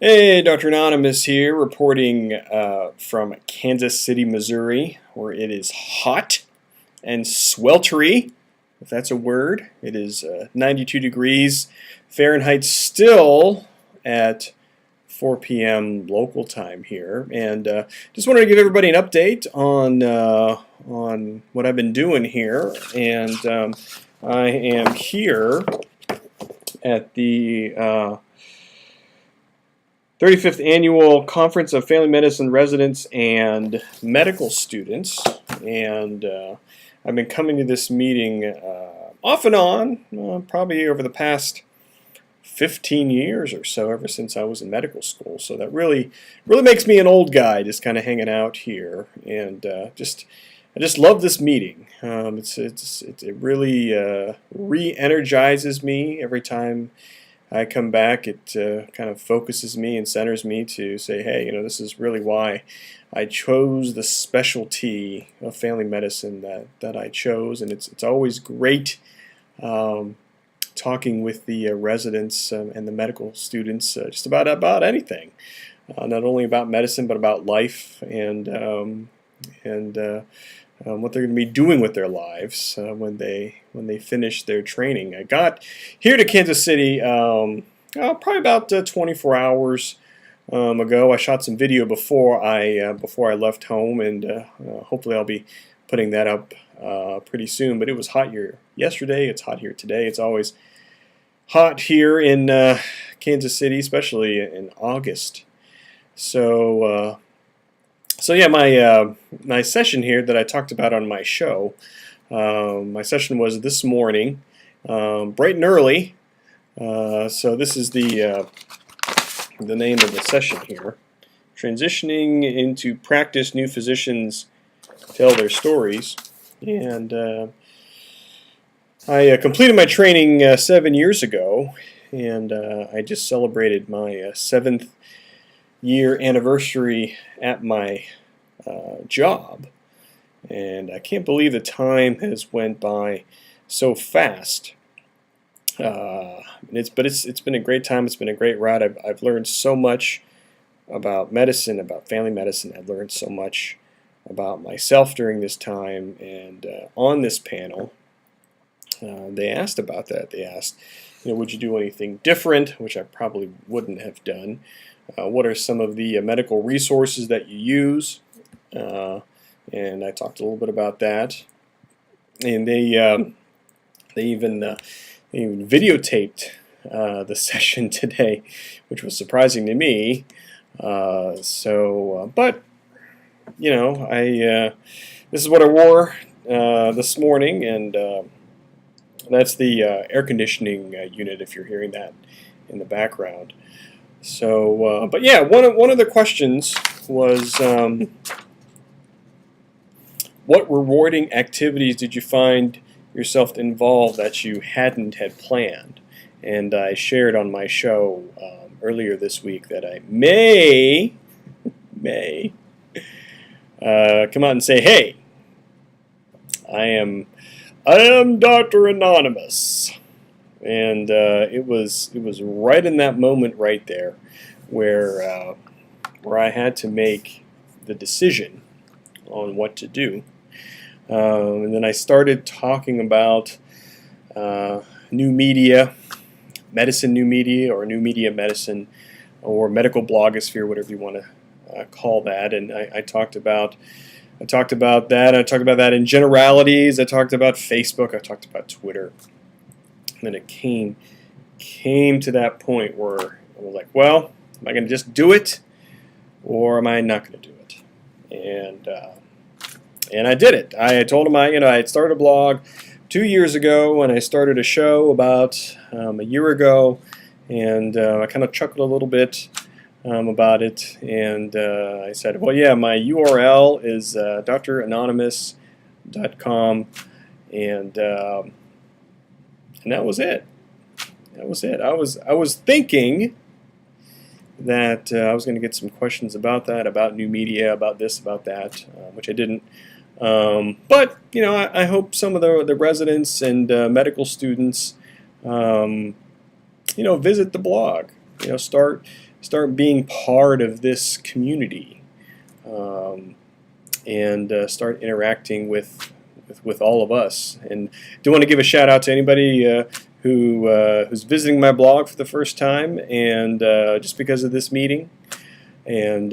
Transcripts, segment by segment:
Hey, Dr. Anonymous here, reporting from Kansas City, Missouri, where it is hot and sweltery, if that's a word. It is 92 degrees Fahrenheit still at 4 p.m. local time here, and just wanted to give everybody an update on what I've been doing here. And I am here at the 35th Annual Conference of Family Medicine Residents and Medical Students, and I've been coming to this meeting off and on, probably over the past 15 years or so, ever since I was in medical school. So that really makes me an old guy, just kind of hanging out here, and I just love this meeting. It really re-energizes me every time I come back. It kind of focuses me and centers me to say, hey, this is really why I chose the specialty of family medicine that I chose. And it's always great talking with the residents and the medical students just about anything, not only about medicine but about life and what they're going to be doing with their lives when they finish their training. I got here to Kansas City probably about 24 hours ago. I shot some video before I left home, and hopefully I'll be putting that up pretty soon. But it was hot here yesterday. It's hot here today. It's always hot here in Kansas City, especially in August. So yeah, my session here that I talked about on my show, my session was this morning, bright and early. So this is the name of the session here: transitioning into practice, new physicians tell their stories. And I completed my training 7 years ago, and I just celebrated my 7th year anniversary at my job, and I can't believe the time has went by so fast. It's been a great time. It's been a great ride. I've learned so much about medicine, about family medicine. I've learned so much about myself during this time. And on this panel, they asked about that. They asked, would you do anything different, which I probably wouldn't have done. What are some of the medical resources that you use? And I talked a little bit about that. And they even videotaped the session today, which was surprising to me. But this is what I wore this morning, and that's the air conditioning unit, if you're hearing that in the background. So, but yeah, one of the questions was, what rewarding activities did you find yourself involved that you hadn't had planned? And I shared on my show earlier this week that I may come out and say, hey, I am Dr. Anonymous. And it was right in that moment right there where I had to make the decision on what to do. And then I started talking about new media, medicine new media, or new media medicine, or medical blogosphere, whatever you want to call that. And I talked about that. I talked about that in generalities. I talked about Facebook. I talked about Twitter. And then it came to that point where I was like, well, am I going to just do it, or am I not going to do it? And I did it. I told him I had started a blog 2 years ago, and I started a show about a year ago, and I kind of chuckled a little bit about it, and I said, well, yeah, my URL is dranonymous.com, and that was it. That was it. I was thinking that I was going to get some questions about that, about new media, about this, about that, which I didn't. But I hope some of the residents and medical students, visit the blog. Start start being part of this community, and start interacting with all of us. And do want to give a shout out to anybody who's visiting my blog for the first time, and just because of this meeting, and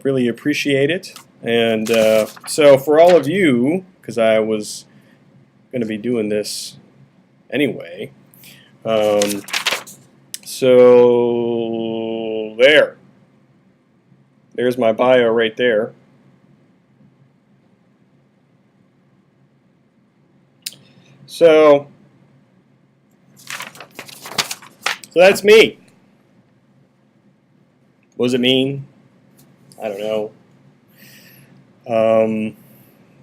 really appreciate it. And so for all of you, because I was going to be doing this anyway, so there's my bio right there. So that's me. What does it mean? I don't know.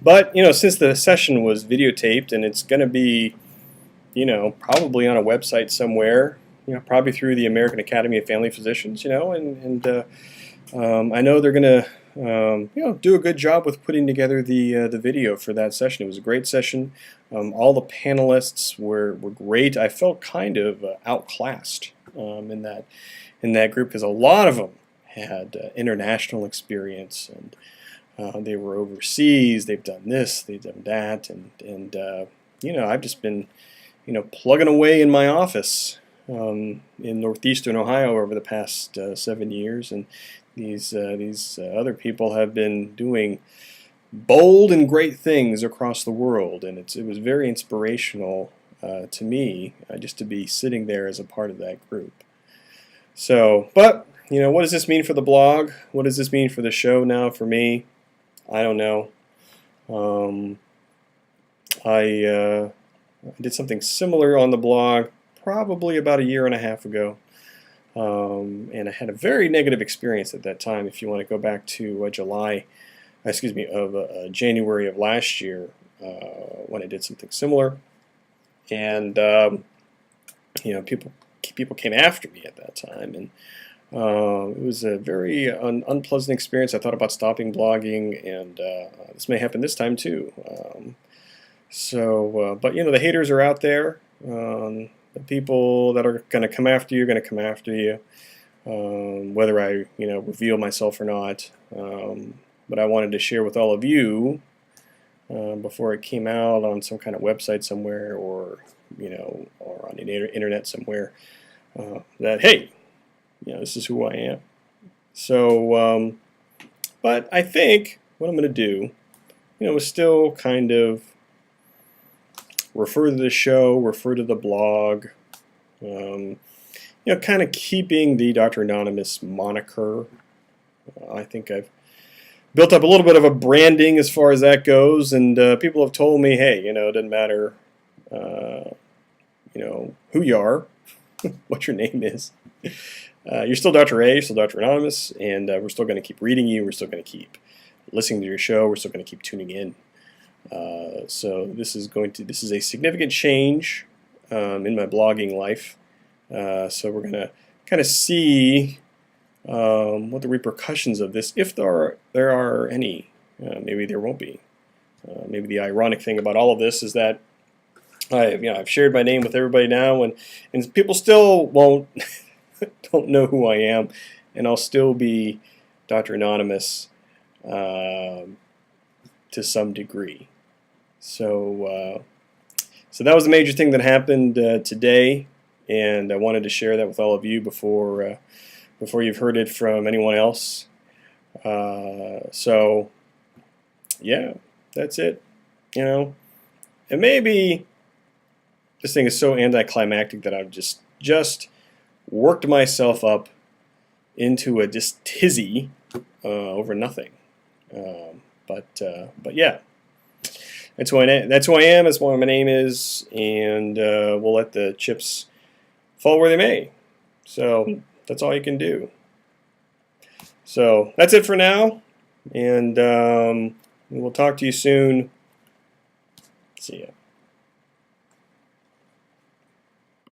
But, since the session was videotaped and it's going to be, probably on a website somewhere, probably through the American Academy of Family Physicians, and I know they're going to, do a good job with putting together the video for that session. It was a great session. All the panelists were great. I felt kind of outclassed in that group, because a lot of them had international experience, and they were overseas. They've done this, they've done that, and I've just been plugging away in my office in northeastern Ohio over the past 7 years, and these other people have been doing bold and great things across the world, and it was very inspirational to me just to be sitting there as a part of that group. So, but what does this mean for the blog? What does this mean for the show now for me? I don't know. I did something similar on the blog probably about a year and a half ago, and I had a very negative experience at that time. If you want to go back to January of last year, when I did something similar, and people came after me at that time, and it was a very unpleasant experience. I thought about stopping blogging, and this may happen this time too. But the haters are out there. The people that are going to come after you are going to come after you, whether I reveal myself or not. But I wanted to share with all of you before it came out on some kind of website somewhere, or on the internet somewhere, that hey, this is who I am. So, but I think what I'm going to do, is still kind of refer to the show, refer to the blog, kind of keeping the Dr. Anonymous moniker. I think I've built up a little bit of a branding as far as that goes, and people have told me, hey, it doesn't matter, who you are, what your name is. You're still Dr. A, you're still Dr. Anonymous, and we're still going to keep reading you, we're still going to keep listening to your show, we're still going to keep tuning in. So this is a significant change in my blogging life. So we're going to kind of see what the repercussions of this, if there are any. Maybe there won't be. Maybe the ironic thing about all of this is that I've shared my name with everybody now, and people still don't know who I am, and I'll still be Dr. Anonymous to some degree. So that was the major thing that happened today, and I wanted to share that with all of you before you've heard it from anyone else. So yeah, that's it. And maybe this thing is so anticlimactic that I've just worked myself up into a tizzy over nothing. But yeah, that's who I am. That's what my name is, and we'll let the chips fall where they may. So that's all you can do. So that's it for now, and we'll talk to you soon. See ya.